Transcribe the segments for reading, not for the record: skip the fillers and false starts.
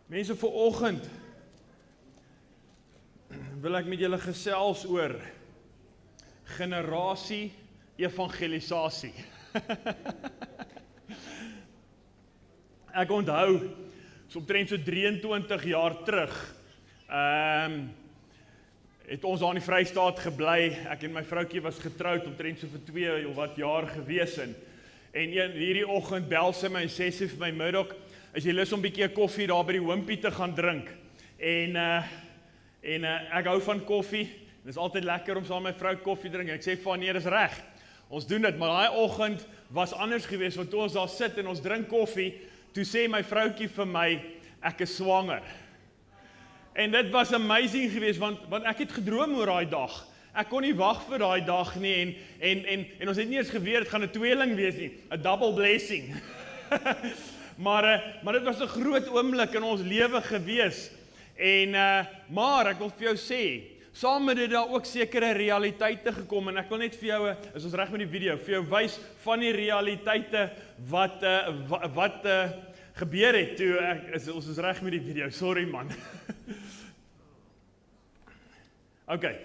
Mense, vanoggend wil ek met julle gesels oor generasie evangelisasie. Ek onthou, so omtrent so 23 jaar terug, het ons daar in die Vrystaat gebly. Ek en my vroukie was getroud, omtrent so vir 2 of wat jaar gewees. En hierdie oggend bel sy my en sê sy vir my, Murdoch, as jy lus om 'n bietjie koffie daar by die Wimpie te gaan drink. En ek hou van koffie. Dit is altyd lekker om saam met my vrou koffie drink. En ek sê vir haar, nee, dis reg. Ons doen dit, maar daai oggend was anders geweest, want toe ons daar sit en ons drink koffie, toe sê my vroukie vir my, ek is swanger. En dit was amazing geweest, want ek het gedroom oor daai dag. Ek kon nie wag vir daai dag nie, en ons het nie eens geweet, dit gaan 'n tweeling wees nie, 'n double blessing. Maar dit was 'n groot oomblik in ons lewe gewees. En maar ek wil vir jou sê, saam met dit daar ook sekere realiteite gekom, en ek wil net vir jou, is ons reg met die video, vir jou wys van die realiteite wat gebeur het toe ons is reg met die video. Sorry man. Okay.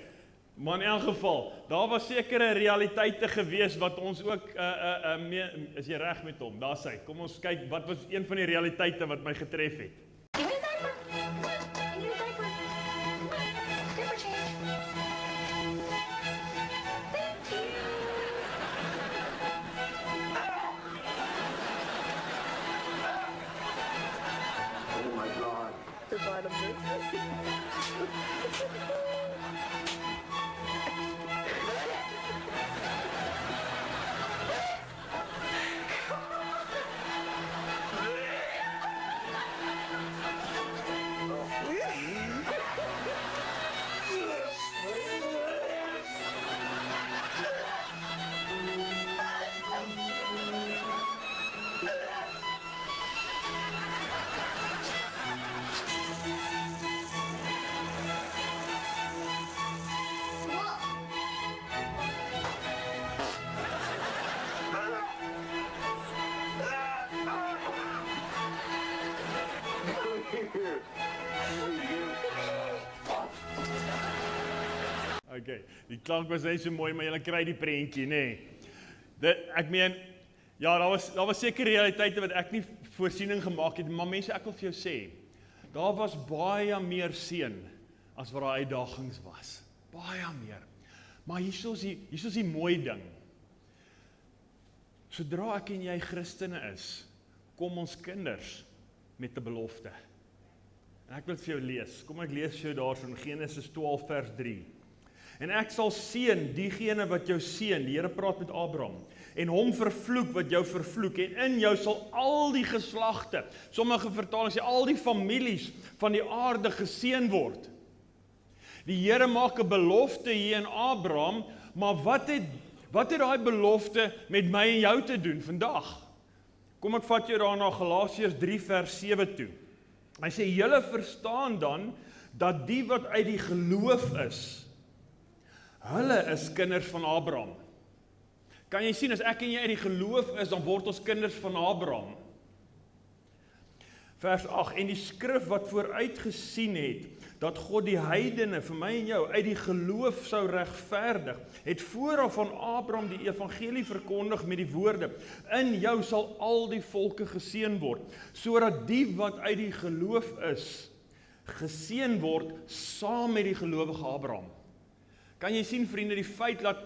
Maar in elk geval, daar was sekere realiteite gewees wat ons ook, is jy reg met hom? Daar sê, kom ons kyk, wat was een van die realiteite wat my getref het? Oh my God. The bottom Okay, die klank was net so mooi, maar julle kry die prentjie, nê? Ek meen, ja, daar was sekere realiteite wat ek nie voorsiening gemaak het, maar mense, ek wil vir jou sê, daar was baie meer seën as wat daar uitdagings was. Baie meer. Maar hier is die mooi ding. Sodra ek en jy Christene is, kom ons kinders met 'n belofte. En ek wil vir jou lees. Kom ek lees vir jou daarso in Genesis 12 vers 3. En ek sal seën diegene wat jou seën, die Here praat met Abraham, en hom vervloek wat jou vervloek, en in jou sal al die geslagte, sommige vertalings sê al die families van die aarde geseën word. Die Here maak 'n belofte hier in Abraham, maar wat het daai belofte met my en jou te doen vandag? Kom ek vat jou daar na Galasiërs 3 vers 7 toe. Hy sê, julle verstaan dan, dat die wat uit die geloof is, hulle is kinders van Abraham. Kan jy sien, as ek en jy uit die geloof is, dan word ons kinders van Abraham. Vers 8, en die skrif wat vooruit gesien het, dat God die heidene, vir my en jou, uit die geloof sou regverdig, het vooraf van Abraham die evangelie verkondig met die woorde, in jou sal al die volke geseën word, sodat die wat uit die geloof is, geseën word, saam met die gelowige Abraham. Kan jy sien, vriende, die feit dat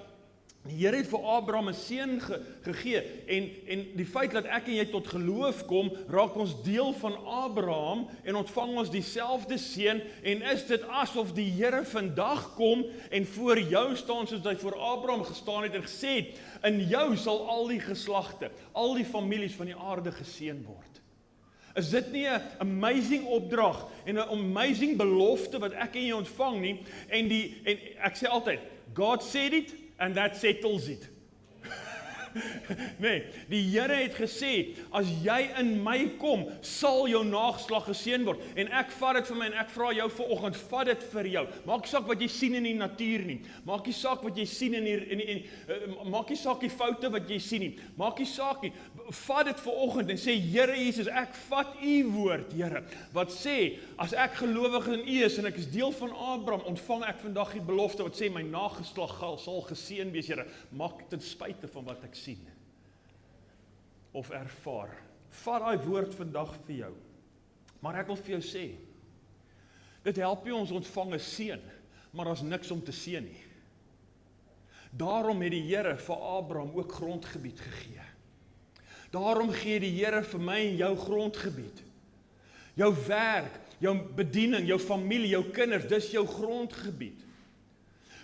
die Here het vir Abraham 'n seën gegee, en die feit dat ek en jy tot geloof kom, raak ons deel van Abraham, en ontvang ons dieselfde seën, en is dit asof die Here vandag kom, en voor jou staan, soos hy voor Abraham gestaan het, en gesê het, in jou sal al die geslagte, al die families van die aarde geseën word. Is dit nie 'n amazing opdrag, en 'n amazing belofte, wat ek en jy ontvang nie, en ek sê altyd, God said it, and that settles it. Nee, die Here het gesê, as jy in my kom, sal jou nageslag geseën word. En ek vat dit vir my en ek vra jou vanoggend, vat dit vir jou. Maak nie saak wat jy sien in die natuur nie. Maak nie saak wat jy sien maak nie saak die foute wat jy sien nie. Maak nie saak nie. Vat dit vanoggend en sê, Here Jesus, ek vat u woord, Here, wat sê, as ek gelowig in u is en ek is deel van Abraham, ontvang ek vandag die belofte wat sê, my nageslag sal geseën wees, Here. Maak ten spyte van wat ek sien of ervaar. Vat daai woord vandag vir jou. Maar ek wil vir jou sê, dit help nie ons ontvang 'n seën, maar daar's niks om te seën nie. Daarom het die Here vir Abraham ook grondgebied gegee. Daarom gee die Here vir my en jou grondgebied. Jou werk, jou bediening, jou familie, jou kinders, dis jou grondgebied.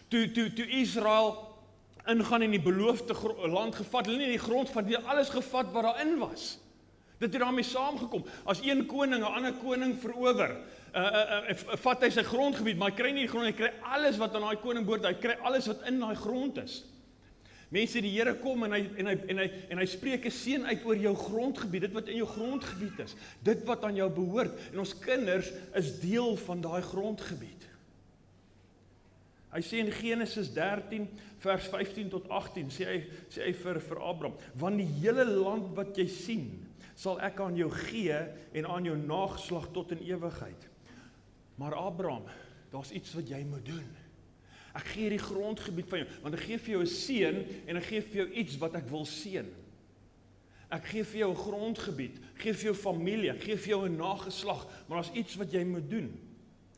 Toe Israel ingaan in die beloofde land gevat, hulle nie die grond van die alles gevat wat daarin was. Dit het daarmee saamgekom. As een koning 'n ander koning verower, vat hy sy grondgebied, maar hy kry nie die grond, hy kry alles wat aan daai koning behoort, hy kry alles wat in daai grond is. Mense, die Here kom en hy spreek 'n seën uit oor jou grondgebied, dit wat in jou grondgebied is, dit wat aan jou behoort, en ons kinders is deel van daai grondgebied. Hy sê in Genesis 13 vers 15 tot 18, sê hy vir Abraham, want die hele land wat jy sien, sal ek aan jou gee en aan jou nageslag tot in ewigheid. Maar Abraham, daar's iets wat jy moet doen. Ek gee die grondgebied van jou, want ek gee vir jou 'n seën en ek gee vir jou iets wat ek wil seën. Ek gee vir jou 'n grondgebied, ek gee vir jou familie, ek gee vir jou 'n nageslag, maar daar's iets wat jy moet doen.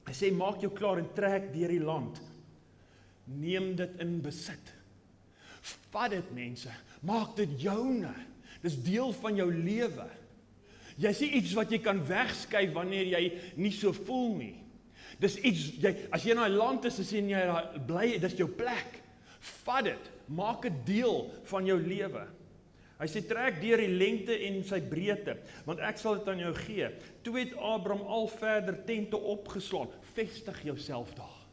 Hy sê, maak jou klaar en trek deur die land. Neem dit in besit. Vat dit, mense. Maak dit joune. Dis deel van jou lewe. Jy sê iets wat jy kan wegskuif wanneer jy nie so voel nie. Dis iets, as jy in daai land is, as jy bly, dis jou plek. Vat dit. Maak dit deel van jou lewe. Hy sê, trek deur die lengte en sy breedte, want ek sal dit aan jou gee. Toe het Abraham al verder tente opgeslaan. Vestig jouself daar.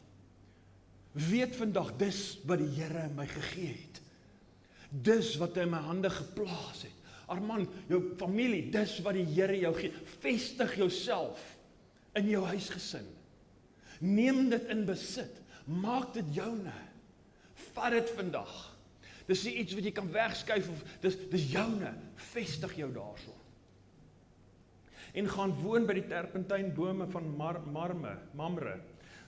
Weet vandag, dis wat die Here my gegee het. Dis wat hy in my hande geplaas het. Arman, jou familie, dis wat die Here jou gee. Vestig jouself in jou huisgesin. Neem dit in besit. Maak dit joune. Vat dit vandag. Dis nie iets wat jy kan wegskuif of dis joune. Vestig jou daarso. En gaan woon by die terpentynbome van Mamre,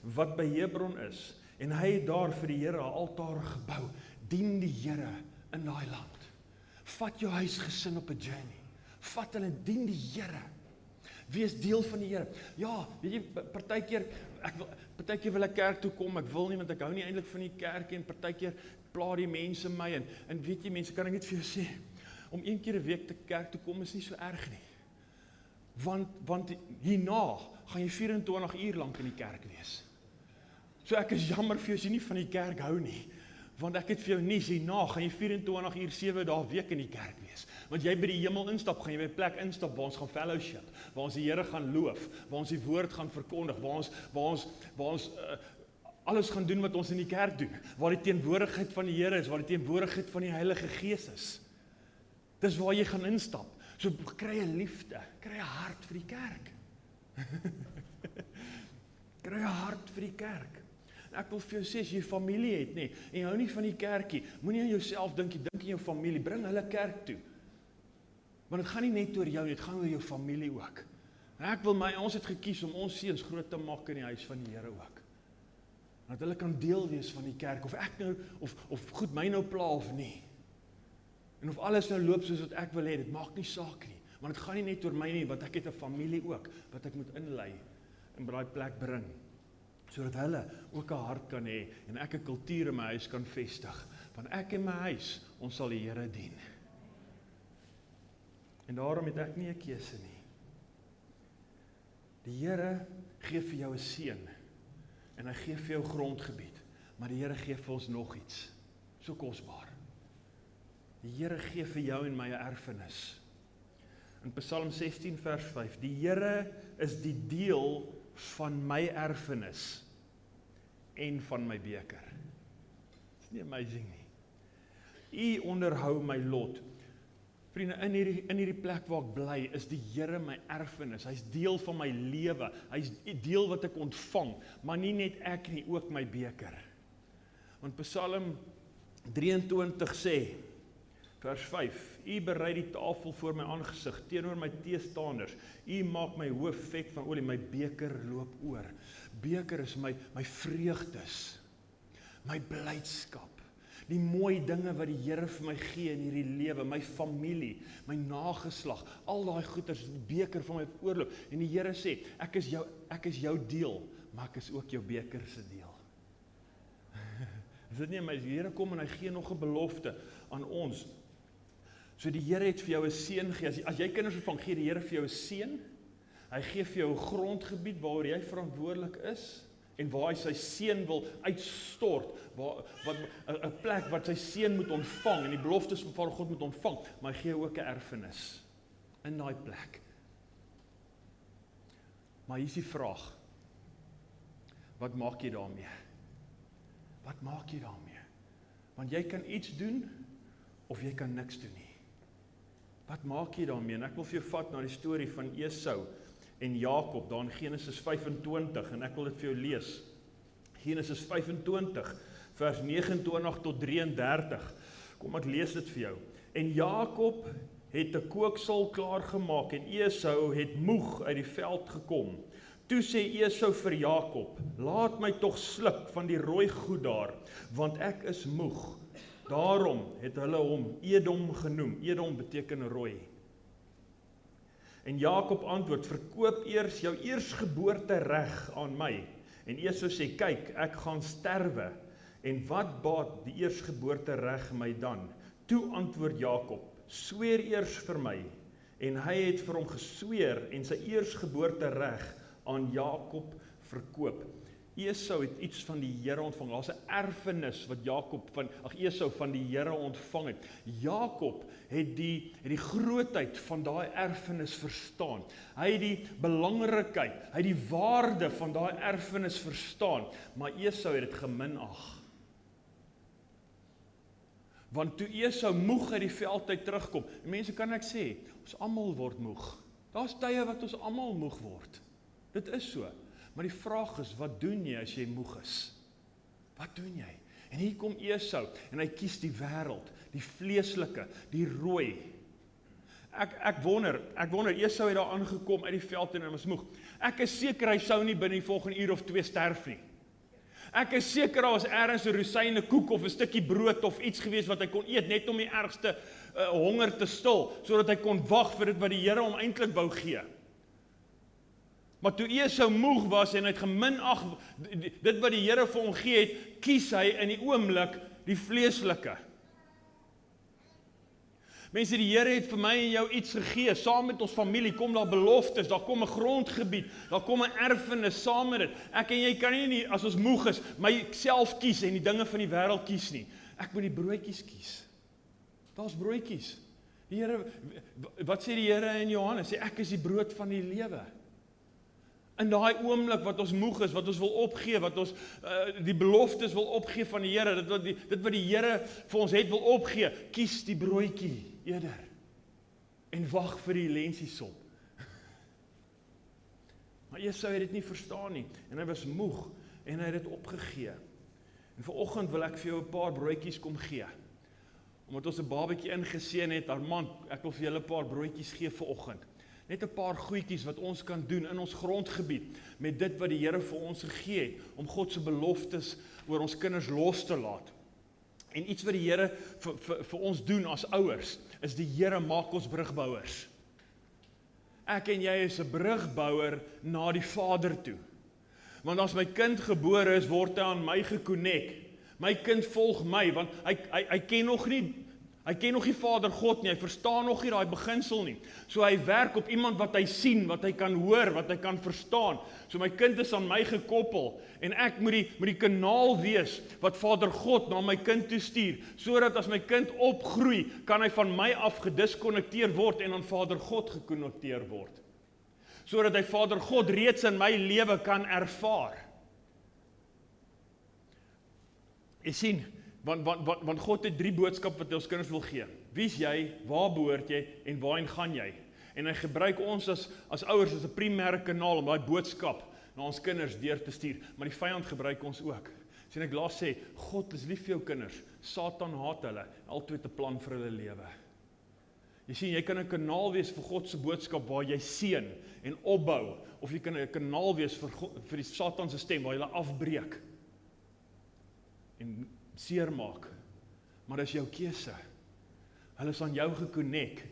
wat by Hebron is. En hy het daar vir die Here 'n altaar gebou. Dien die Here in daai land. Vat jou huisgesin op 'n journey. Vat hulle en dien die Here. Wees deel van die Here. Ja, weet jy, partykeer wil ek kerk toe kom, ek wil nie, want ek hou nie eintlik van die kerk en partykeer pla die mense my en weet jy mense, kan ek net vir jou sê, om een keer 'n week te kerk toe kom is nie so erg nie. Want hierna gaan jy 24 uur lank in die kerk wees. So ek is jammer vir jou as jy nie van die kerk hou nie, want ek het vir jou nuus, hierna gaan jy 24 uur 7 dae 'n week in die kerk wees. Want jy by die hemel instap, gaan jy by 'n plek instap waar ons gaan fellowship, waar ons die Here gaan loof, waar ons die woord gaan verkondig, waar ons alles gaan doen wat ons in die kerk doen, waar die teenwoordigheid van die Here is, waar die teenwoordigheid van die Heilige Gees is. Dis waar jy gaan instap. So kry 'n liefde, kry 'n hart vir die kerk. Kry 'n hart vir die kerk. Ek wil vir jou sê, as jy familie het, en jy hou nie van die kerkie, moenie aan jouself dink, jy dink aan jou familie, bring hulle kerk toe. Want dit gaan nie net oor jou nie, dit gaan oor jou familie ook. En ons het gekies om ons seuns groot te maak in die huis van die Here ook. Dat hulle kan deel wees van die kerk, of ek nou, of goed my nou pla of nie. En of alles nou loop soos wat ek wil hê, dit maak nie saak nie. Want dit gaan nie net oor my nie, want ek het 'n familie ook, wat ek moet inlei, en by daai plek bring. Sodat hulle ook 'n hart kan hê, en ek 'n kultuur in my huis kan vestig. Want ek en my huis, ons sal die Here dien. En daarom het ek nie 'n keuse nie. Die Here gee vir jou 'n seën, en hy gee vir jou grondgebied, maar die Here gee vir ons nog iets, so kosbaar. Die Here gee vir jou en my 'n erfenis. In Psalm 16 vers 5, die Here is die deel van my erfenis en van my beker. Dis nie amazing nie. U onderhou my lot. Vriende, in hierdie plek waar ek bly, is die Here my erfenis. Hy's deel van my lewe. Hy's deel wat ek ontvang, maar nie net ek nie, ook my beker. Want Psalm 23 sê, vers 5, U berei die tafel voor my aangesig, teenoor my teestanders. U maak my hoof vet van olie, my beker loop oor. Beker is my vreugdes, my blydskap, die mooi dinge wat die Here vir my gee in hierdie lewe, my familie, my nageslag, al daai goeders, die beker van my oorloop. En die Here sê, ek is jou deel, maar ek is ook jou beker se deel. Is dit nie my, die Here kom en hy gee nog 'n belofte aan ons. So die Here het vir jou 'n seën gegee. As jy kinders ontvang, gee die Here vir jou 'n seën. Hy gee vir jou 'n grondgebied waaroor jy verantwoordelik is en waar hy sy seën wil uitstort, waar 'n plek wat sy seën moet ontvang en die beloftes van God moet ontvang, maar hy gee ook 'n erfenis in daai plek. Maar hier is die vraag: wat maak jy daarmee? Wat maak jy daarmee? Want jy kan iets doen of jy kan niks doen nie. Wat maak jy daarmee? En ek wil vir jou vat na die storie van Esau en Jakob, daar in Genesis 25, en ek wil dit vir jou lees. Genesis 25, vers 29 tot 33. Kom ek lees dit vir jou. En Jakob het 'n kooksel klaargemaak en Esau het moeg uit die veld gekom. Toe sê Esau vir Jakob, laat my tog sluk van die rooi goed daar, want ek is moeg. Daarom het hulle hom Edom genoem. Edom beteken rooi. En Jakob antwoord, verkoop eers jou eersgeboorte reg aan my. En Esau sê, kyk, ek gaan sterwe, en wat baat die eersgeboorte reg my dan? Toe antwoord Jakob, sweer eers vir my. En hy het vir hom gesweer en sy eersgeboorte reg aan Jakob verkoop. Esau het iets van die Here ontvang. Daar's 'n erfenis wat Esau van die Here ontvang het. Jakob het die grootheid van daai erfenis verstaan. Hy het die belangrikheid, hy het die waarde van daai erfenis verstaan, maar Esau het dit geminag. Want toe Esau moeg uit die veld uit terugkom, en mense, kan ek sê, ons almal word moeg. Daar's tye wat ons almal moeg word. Dit is so. Maar die vraag is, wat doen jy as jy moeg is? Wat doen jy? En hier kom Esau, en hy kies die wêreld, die vleeslike, die rooi. Ek wonder, Esau het daar aangekom uit die veld en hy was moeg. Ek is seker hy sou nie binne die volgende uur of 2 sterf nie. Ek is seker daar was ergens 'n rosyne koek of 'n stukkie brood of iets gewees wat hy kon eet, net om die ergste honger te stil, sodat hy kon wag vir dit wat die Here hom eintlik wou gee. Maar toe Esau moeg was en hy het geminag dit wat die Here vir hom gee het, kies hy in die oomblik die vleeslike. Mense, die Here het vir my en jou iets gegee, saam met ons familie kom daar beloftes, daar kom 'n grondgebied, daar kom 'n erfenis saam met dit. Ek en jy kan nie, as ons moeg is, myself kies en die dinge van die wêreld kies nie. Ek moet die broodjies kies. Daar's broodjies. Die Here, wat sê die Here in Johannes? Sê ek is die brood van die lewe. In daai oomblik wat ons moeg is, wat ons wil opgee, wat ons die beloftes wil opgee van die Here, dit wat die Here vir ons het wil opgee, kies die broodjie eerder en wag vir die lensiesop. Maar Esau het dit nie verstaan nie en hy was moeg en hy het dit opgegee. En vanoggend wil ek vir jou 'n paar broodjies kom gee. Omdat ons 'n babatjie ingeseën het, Armand, ek wil vir julle 'n paar broodjies gee vanoggend. Net 'n paar goedjies wat ons kan doen in ons grondgebied met dit wat die Here vir ons gegee het om God se beloftes oor ons kinders los te laat. En iets wat die Here vir ons doen as ouers is die Here maak ons brugbouers. Ek en jy is 'n brugbouer na die Vader toe. Want as my kind gebore is, word hy aan my gekonnek. My kind volg my want hy ken nog nie Vader God nie, hy verstaan nog nie daai beginsel nie. So hy werk op iemand wat hy sien, wat hy kan hoor, wat hy kan verstaan. So my kind is aan my gekoppel en ek moet die kanaal wees wat Vader God na my kind toe stuur, sodat as my kind opgroei, kan hy van my af gediskonnekteer word en aan Vader God gekonnekteer word. Sodat hy Vader God reeds in my lewe kan ervaar. Jy sien, Want God het 3 boodskappe wat hy ons kinders wil gee. Wie is jy, waar behoort jy en waarheen gaan jy? En hy gebruik ons as ouers as 'n primêre kanaal om daai boodskap na ons kinders deur te stuur, maar die vyand gebruik ons ook. Sien ek laas sê, God is lief vir jou kinders, Satan haat hulle, altyd 'n plan vir hulle lewe. Jy sien, jy kan 'n kanaal wees vir God se boodskap waar jy seën en opbou, of jy kan 'n kanaal wees vir die Satan se stem waar jy hulle afbreek en seermaak. Maar dis jou keuse. Hulle is aan jou gekonnek.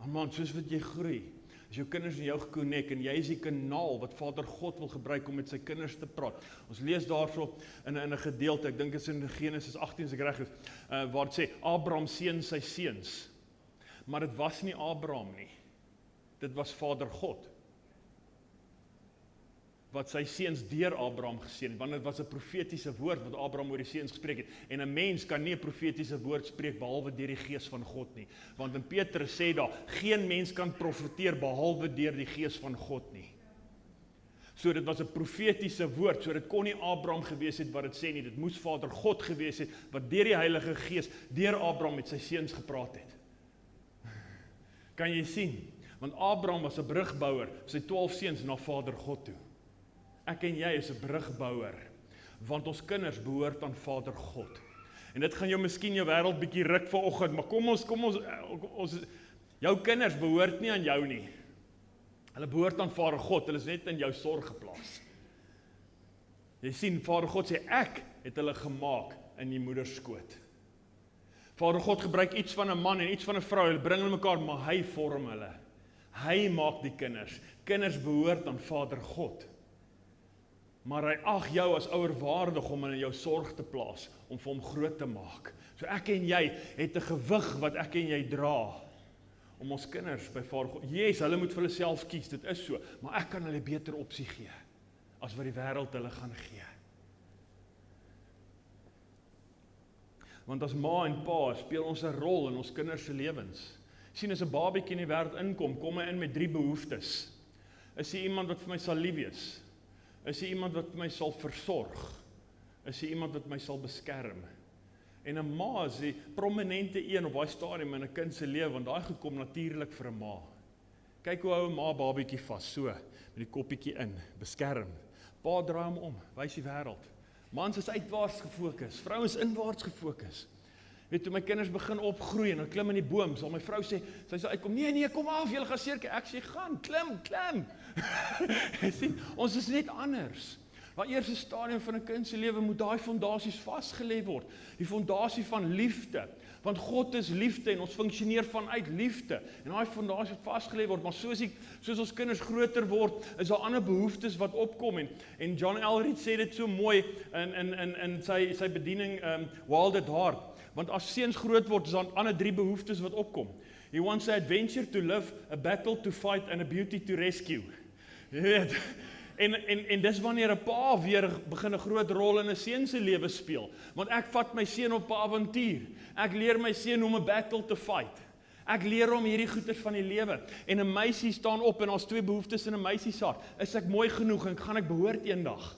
Man, soos wat jy groei, is jou kinders aan jou gekonnek en jy is die kanaal wat Vader God wil gebruik om met sy kinders te praat. Ons lees daarso in 'n gedeelte, ek dink dit is in Genesis 18 as ek reg is, waar dit sê Abraham seën sy seuns. Maar dit was nie Abraham nie. Dit was Vader God wat sy seuns deur Abraham geseën het, want dit was 'n profetiese woord wat Abraham oor die seuns gespreek het. En 'n mens kan nie 'n profetiese woord spreek behalwe deur die Gees van God nie. Want in Petrus sê daar, geen mens kan profeteer behalwe deur die Gees van God nie. So dit was 'n profetiese woord, so dit kon nie Abraham gewees het wat dit sê nie, dit moes Vader God gewees het wat deur die Heilige Gees deur Abraham met sy seuns gepraat het. Kan jy sien? Want Abraham was 'n brugbouer, sy 12 seuns na Vader God toe. Ek en jy is 'n brugbouer, want ons kinders behoort aan Vader God. En dit gaan jou miskien jou wêreld bietjie ruk vanoggend, maar kom ons jou kinders behoort nie aan jou nie. Hulle behoort aan Vader God, hulle is net in jou sorg geplaas. Jy sien, Vader God sê, ek het hulle gemaak in die moederskoot. Vader God gebruik iets van 'n man en iets van 'n vrou, hulle bring hulle mekaar, maar hy vorm hulle. Hy maak die kinders. Kinders behoort aan Vader God. Maar hy ag jou as ouer waardig om in jou sorg te plaas, om vir hom groot te maak. So ek en jy het 'n gewig wat ek en jy dra, om ons kinders by Vader God, yes, hulle moet vir hulle self kies, dit is so, maar ek kan hulle beter opsie gee, as wat die wêreld hulle gaan gee. Want as ma en pa speel ons 'n rol in ons kinders se lewens. Sien, as 'n babietjie in die wêreld inkom, kom hy in met 3 behoeftes. Is hy iemand wat vir my sal lief wees? Is hy iemand wat my sal versorg? Is hy iemand wat my sal beskerm? En 'n ma is die prominente een op daai stadium in 'n kind se lewe, want daai gekom natuurlik vir 'n ma. Kyk hoe hou 'n ma babietjie vas, so, met die koppietjie in, beskerm. Pa draai hom om, wys die wêreld. Mans is uitwaarts gefokus, vrouens inwaarts gefokus. Weet toe my kinders begin opgroei en dan klim in die boom, sal my vrou sê, sy sal uitkom, nee, kom af, julle gaan seker, ek sê, gaan, klim. Sien, ons is net anders. Maar eerste stadium van 'n kind se lewe moet daai fondasies vasgelê word, die fondasie van liefde, want God is liefde en ons funksioneer vanuit liefde, en daai fondasie vasgelê word, maar soos ons kinders groter word, is daar ander behoeftes wat opkom, en John Elried sê dit so mooi in sy bediening, Wild at Heart, want as seuns groot word, is daar ander 3 behoeftes wat opkom. He wants an adventure to live, a battle to fight, and a beauty to rescue. Jy weet, en dis wanneer 'n pa weer begin 'n groot rol in 'n seun se lewe speel, want ek vat my seun op 'n avontuur, ek leer my seun om 'n battle te fight, ek leer hom hierdie goeders van die lewe, en 'n meisie staan op, en daar's 2 behoeftes in 'n meisie se hart, is ek mooi genoeg, en gaan ek behoort eendag?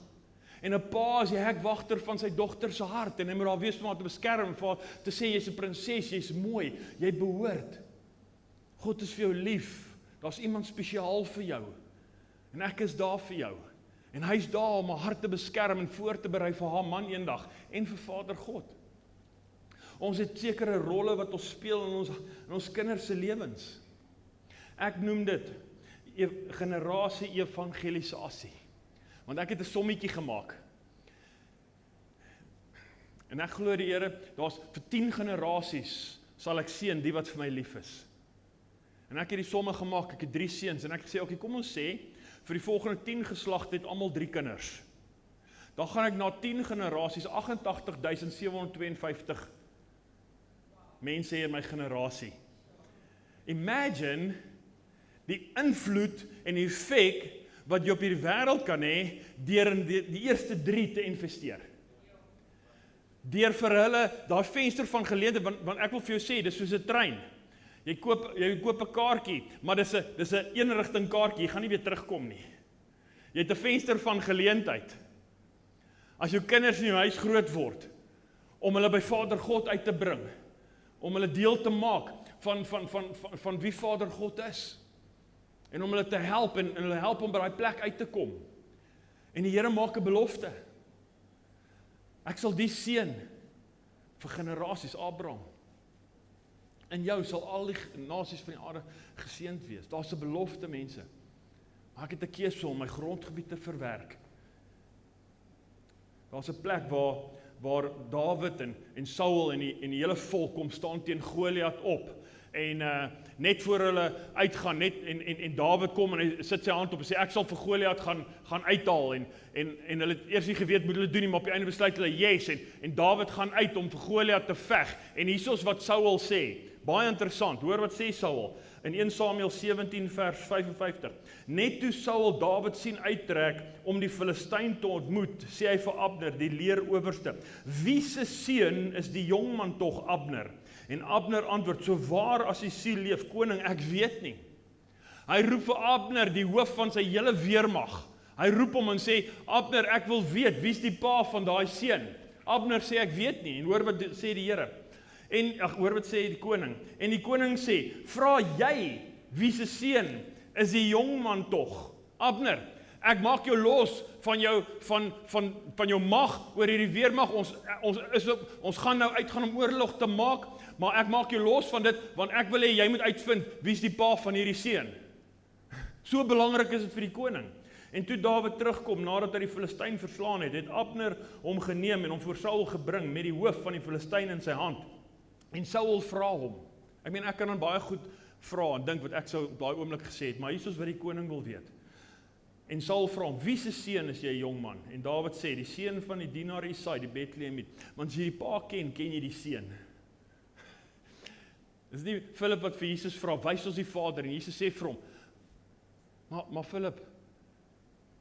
En 'n pa is die hekwagter van sy dogter se hart, en hy moet daar wees om haar te beskerm, vir haar te sê, jy's 'n prinses, jy's mooi, jy behoort. God is vir jou lief, daar's iemand spesiaal vir jou, en ek is daar vir jou, en hy is daar om haar hart te beskerm, en voor te berei vir haar man eendag, en vir Vader God. Ons het sekere rolle wat ons speel in ons kinders se lewens. Ek noem dit generasie evangelisasie. Want ek het 'n sommetjie gemaak. En ek glo die Here, daar's vir 10 generasies sal ek seën die wat vir my lief is. En ek het die somme gemaak, ek het 3 seuns, en ek sê, okay, kom ons sê, vir die volgende 10 geslagte het almal 3 kinders. Dan gaan ek na 10 generasies, 88.752 mense in my generasie. Imagine die invloed en die effek wat jy op hierdie wêreld kan hê, deur in die eerste 3 te investeer. Deur vir hulle, daai venster van geleentheid, want ek wil vir jou sê, dis soos 'n trein. Jy koop 'n kaartjie, maar dis 'n eenrigting kaartjie, jy gaan nie weer terugkom nie. Jy het 'n venster van geleentheid. As jou kinders in jou huis groot word, om hulle by Vader God uit te bring, om hulle deel te maak van wie Vader God is, en om hulle te help, en hulle help om by daai plek uit te kom. En die Here maak 'n belofte. Ek sal die seën vir generasies, Abraham. In jou sal al die nasies van die aarde geseënd wees. Daar's 'n belofte, mense. Maar ek het 'n keuse om my grondgebied te verwerk. Daar's 'n plek waar Dawid en Saul en die hele volk kom staan teen Goliat op. En net voor hulle uitgaan, en Dawid kom en hy sit sy hand op en sê, ek sal vir Goliat gaan uithaal, en hulle het eers nie geweet moet hulle doen nie, maar op die einde besluit hulle, yes, en Dawid gaan uit om vir Goliat te veg, en hier is wat Saul sê, baie interessant, hoor wat sê Saul, in 1 Samuel 17 vers 55, net toe Saul Dawid sien uittrek om die Filistyn te ontmoet, sê hy vir Abner, die leerowerste, wie se seun is die jongman tog, Abner? En Abner antwoord, so waar as die siel leef, koning, ek weet nie. Hy roep vir Abner, die hoof van sy hele weermag. Hy roep hom en sê, Abner, ek wil weet, wie is die pa van daai seun? Abner sê, ek weet nie, en hoor wat sê die Here. Hoor wat sê die koning. En die koning sê, vra jy, wie se seun is die jongman tog? Abner, ek maak jou los van jou mag oor hierdie weermag. Ons gaan nou uitgaan om oorlog te maak, maar ek maak jou los van dit, want ek wil hê jy moet uitvind wie is die pa van hierdie seun. So belangrik is dit vir die koning. En toe Dawid terugkom nadat hy die Filistyn verslaan het Abner hom geneem en hom voor Saul gebring met die hoof van die Filistyn in sy hand. En Saul vra hom. Ek kan dan baie goed vra en dink wat ek sou op daai oomblik gesê het, maar hier is wat die koning wil weet. En Saul vra hom, wie se seun is jy, jong man? En Dawid sê, die seun van die dienaar Isai, die Betlehemiet. Want as jy die pa ken jy die seun. Dis nie Philip wat vir Jesus vra, wys ons die Vader, en Jesus sê vir hom, maar Philip,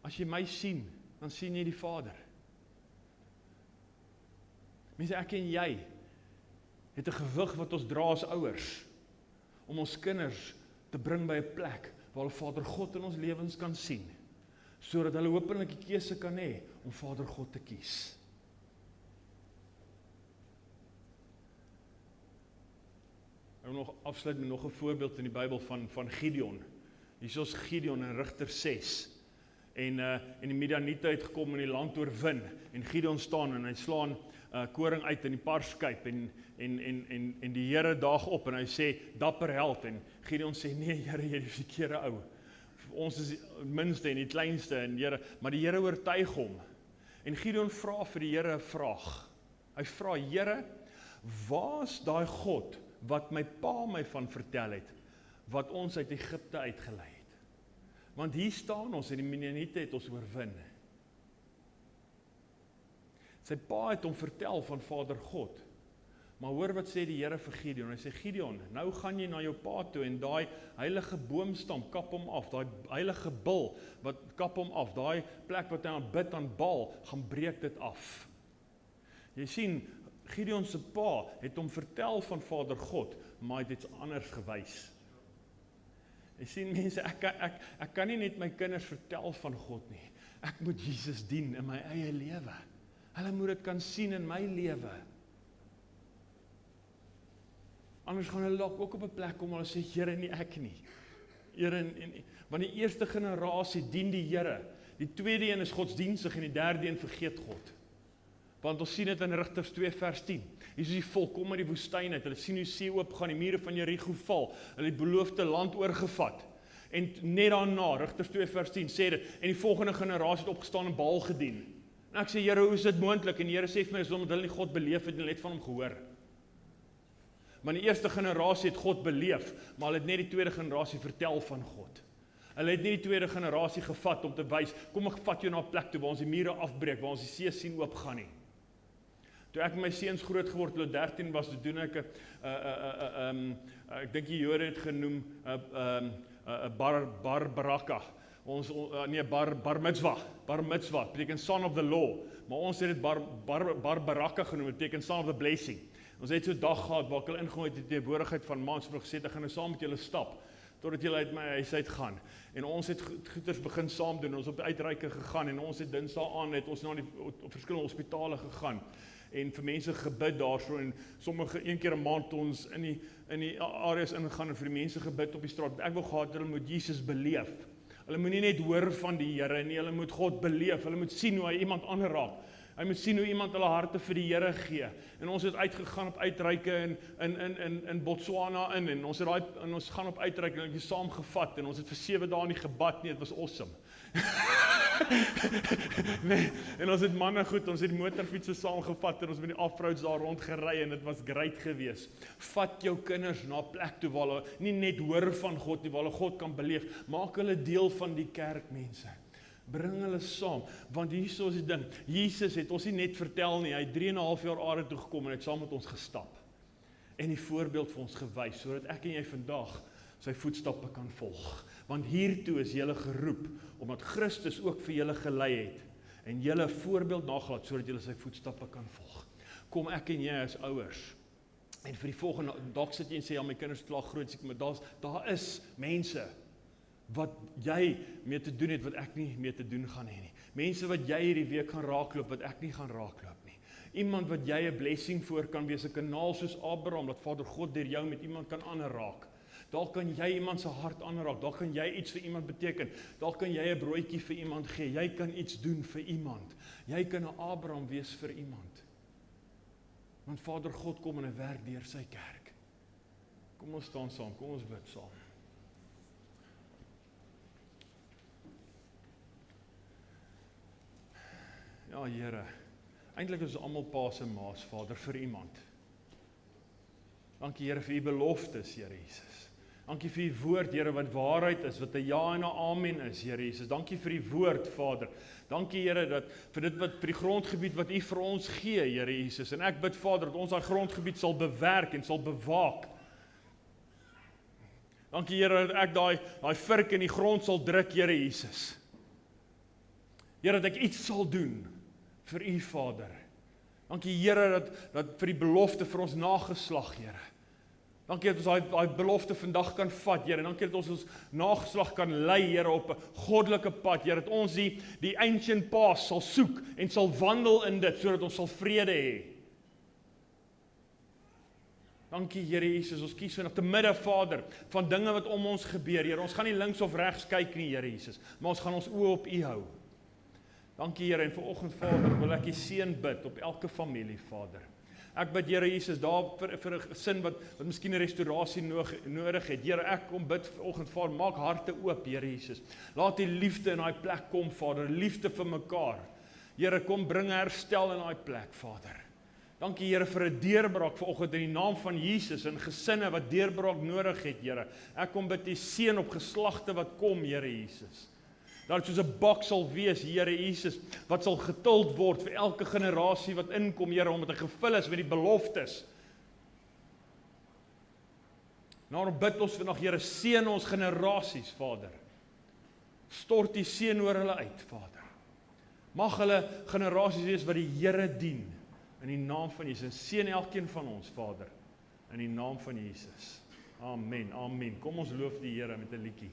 as jy my sien, dan sien jy die Vader. Mense, ek en jy het 'n gewig wat ons dra as ouers, om ons kinders te bring by 'n plek, waar hulle Vader God in ons lewens kan sien, sodat hulle hopelik die keuse kan hê, om Vader God te kies. Ek wil nog afsluit met nog 'n voorbeeld in die Bybel van Gideon. Hier is Gideon in Rigter 6. En die Midianiete het gekom en die land oorwin. En Gideon staan en hy slaan koring uit in die parskyp. En die Here daag op en hy sê, dapper held. En Gideon sê, nee Here, jy is die verkeerde ou. Ons is die minste en die kleinste. En Here, maar die Here oortuig hom. En Gideon vra vir die Here 'n vraag. Hy vra, Here, waar is daai God wat my pa my van vertel het, wat ons uit Egipte uitgelei het? Want hier staan ons en die Midianiete het ons oorwin. Sy pa het hom vertel van Vader God. Maar hoor wat sê die Here vir Gideon. Hy sê, Gideon, nou gaan jy na jou pa toe en daai heilige boomstam kap hom af, daai heilige bil wat kap hom af, daai plek wat hy aanbid aan Baal, gaan breek dit af. Jy sien, Gideon se pa het hom vertel van Vader God, maar hy het iets anders gewys. Jy sien mense, ek kan nie net my kinders vertel van God nie. Ek moet Jesus dien in my eie lewe. Hulle moet dit kan sien in my lewe. Anders gaan hulle dalk ook op 'n plek kom en hulle sê, Here, nie ek nie. Here, want die eerste generasie dien die Here. Die tweede een is godsdienstig en die derde een vergeet God. Want ons sien dit in Rigters 2 vers 10. Hier is die volk kom uit die woestyn uit. Hulle sien hoe see oopgaan, die mure van Jerigo val. Hulle het beloofde land oorgevat. En net daarna, Rigters 2 vers 10 sê dit, en die volgende generasie het opgestaan en Baal gedien. En ek sê, Here, hoe is dit moontlik? En die Here sê vir my, is omdat hulle nie God beleef het en net van hom gehoor. Maar die eerste generasie het God beleef, maar hulle het net die tweede generasie vertel van God. Hulle het nie die tweede generasie gevat om te wys, kom ek vat jou na 'n plek toe waar ons die mure afbreek, waar ons die see sien oopgaan nie. Toe ek met my seuns groot geword, toe 13 was, toe doen ek ek dink die Jode het genoem bar baraka. Bar mitzvah, beteken son of the law. Maar ons het dit bar baraka genoem, beteken son of the blessing. Ons het so 'n dag gehad waar ek hulle ingegooi het in die teenwoordigheid van Mans vroeg gesê, ek gaan nou saam met julle stap totdat julle uit my huis uit gaan. En ons het goeders begin saam doen, ons op die uitreike gegaan en ons het Dinsdae aan het ons na die verskillende hospitale gegaan. en vir mense gebid daarso en sommige een keer 'n maand ons in die areas ingaan en vir die mense gebid op die straat. Ek wil gehad hulle moet Jesus beleef. Hulle moet nie net hoor van die Here nie, hulle moet God beleef. Hulle moet sien hoe hy iemand aanraak. Hy moet sien hoe iemand hulle harte vir die Here gee. En ons het uitgegaan op uitreike in Botswana en ons gaan op uitreike en ons het saamgevat en ons het vir 7 dae nie gebad nie, dit was awesome. Nee, en ons het manne goed, ons het motorfietsse saamgevat en ons met die afroads daar rond gery en dit was great gewees. Vat jou kinders na 'n plek toe waar hulle nie net hoor van God nie, waar hulle God kan beleef, maak hulle deel van die kerk, mense. Bring hulle saam, want hierso is die ding, Jesus het ons nie net vertel nie, hy het 3,5 jaar aarde toe gekom en het saam met ons gestap. En die voorbeeld vir ons gewys, sodat ek en jy vandag sy voetstappe kan volg. Want hiertoe is julle geroep, omdat Christus ook vir julle gelei het, en julle voorbeeld nagelaat, sodat julle sy voetstappe kan volg. Kom ek en jy as ouers, en vir die volgende, dalk sit jy en sê, ja my kinders is klaar groot, maar daar is mense, wat jy mee te doen het, wat ek nie mee te doen gaan hê nie. Mense wat jy hierdie week gaan raakloop, wat ek nie gaan raakloop nie. Iemand wat jy 'n blessing voor kan wees, 'n kanaal soos Abraham, dat Vader God deur jou met iemand kan aanraak. Daar kan jy iemand se hart aanraak, daar kan jy iets vir iemand beteken, daar kan jy 'n broodjie vir iemand gee, jy kan iets doen vir iemand. Jy kan 'n Abraham wees vir iemand. Want Vader God kom en hy werk deur sy kerk. Kom ons staan saam, kom ons bid saam. Ja, Here, eintlik is ons almal pa's en ma's, Vader, vir iemand. Dankie, Here, vir u beloftes, Here Jesus. Dankie vir u woord, Here, wat waarheid is, wat 'n ja en 'n amen is, Here Jesus. Dankie vir u woord, Vader. Dankie, Here, dat vir dit wat vir die grondgebied wat u vir ons gee, Here Jesus. En ek bid, Vader, dat ons daai grondgebied sal bewerk en sal bewaak. Dankie, Here, dat ek daai vurk in die grond sal druk, Here Jesus. Here, dat ek iets sal doen vir u, Vader. Dankie, Here, dat vir die belofte vir ons nageslag, Here. Dankie dat ons daai belofte vandag kan vat, Here. Dankie dat ons nageslag kan lei, Here, op 'n goddelike pad, Here. Dat ons die ancient path sal soek en sal wandel in dit, sodat ons sal vrede hê. Dankie, Here Jesus, ons kies vanaf te midde, Vader, van dinge wat om ons gebeur, Here. Ons gaan nie links of regs kyk nie, Here Jesus, maar ons gaan ons oë op u hou. Dankie, Here, en vanoggend, Vader, wil ek u seën bid op elke familie, Vader. Ek bid, Here Jesus, daar vir 'n gesin wat miskien 'n restaurasie nodig het. Here, ek kom bid vanoggend, Vader, maak harte oop, Here Jesus. Laat die liefde in daai plek kom, Vader, liefde vir mekaar. Here, kom bring herstel in daai plek, Vader. Dankie, Here, vir 'n deurbraak vanoggend in die naam van Jesus en gesinne wat deurbraak nodig het, Here. Ek kom bid u seën op geslagte wat kom, Here Jesus. Dat soos 'n bak sal wees, Here Jesus, wat sal getild word vir elke generasie wat inkom, Here, omdat hy gevul is met die beloftes. Nou bid ons vandag, Here, seën ons generasies, Vader. Stort die seën oor hulle uit, Vader. Mag hulle generasies wees wat die Here dien, in die naam van Jesus. Seën elkeen van ons, Vader, in die naam van Jesus. Amen, amen. Kom ons loof die Here met 'n liedjie.